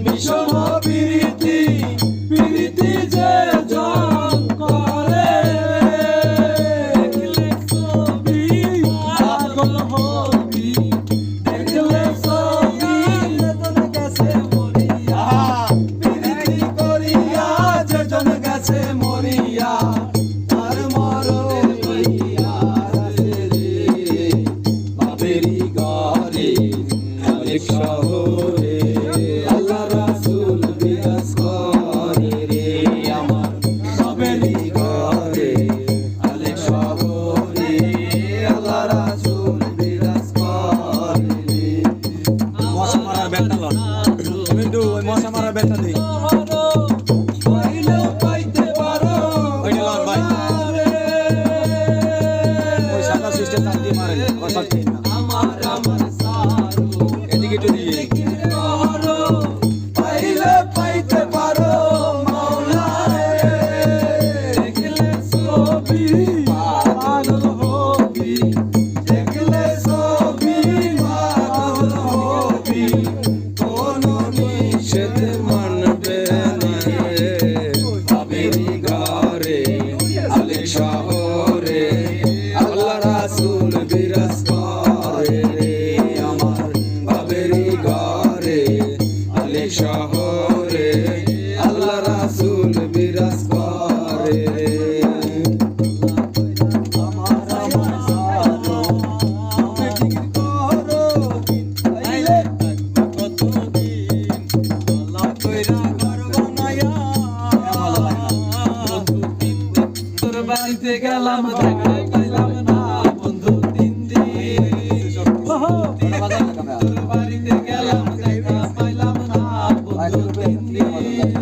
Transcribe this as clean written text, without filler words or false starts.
বিষম প্রীতি প্রীতি যে জন করে দেখলে ছবি পাগল হবি দেখলে ছবি যেজন গেছে মরিয়া প্রীতি করিয়া যেজন গেছে মরিয়া আর মরণে হইয়া রে বাবেরি ঘরে আলেক শহরে আল্লাহ রাসূল বিরাজ করে রে আমার বাবেরি ঘরে আলেক শহরে আল্লাহ রাসূল বিরাজ করে রে মশা মারার ব্যাটটা লন মিন্টু ওই মশা মারার ব্যাটটা দে পাইলেও পাইতে পারো ওইটা লন ভাই ওই সাদা সিস্টেম তার দিয়ে মারেন কথা ঠিক না আমার সারো এদিকে একটু দিয়ে পাইলে পাইতে পারো মাওলা রে দেখলে ছবি পাগল হবি দেখলে ছবি পাগল হবি কোনো নিষেধ মানবে না রে বাবেরি ঘরে আলেক শহরে আল্লাহ রাসূল বিরাজ করে রে আমার বাবেরি ঘরে আলেক শহরে আল্লাহ রাসূল বিরাজ করে রে আমার সারো বেটির করো আইলে কতদিন আল্লাহ কইরা ঘর বানায়া বন্ধু তিন দিন তোর বাড়িতে গেলাম দেখা পাইলাম না বন্ধু তিন দিন তোর বাড়িতে গেলাম দেখা পাইলাম না বন্ধু তিন দিন